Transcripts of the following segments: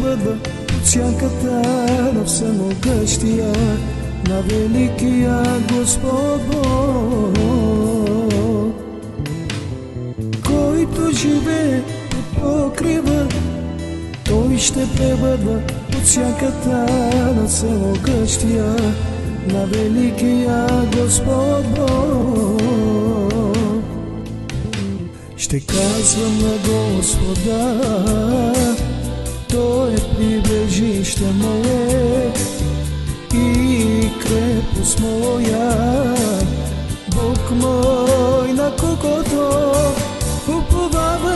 пребъда от сянката на всемогъщия, на великия Господ Бог, който живее под покрива. Той ще пребъда от сянката на всемогъщия, на великия Господ Бог. Ще казвам на Господа, Той е прибежище мое и крепост моя, Бог мой, на когото уповавам.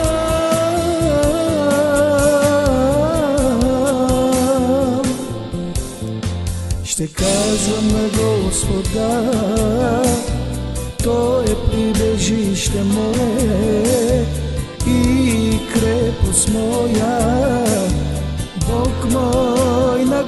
Ще казвам на Господа, Той е прибежище мое и крепост моя, Бог мой, на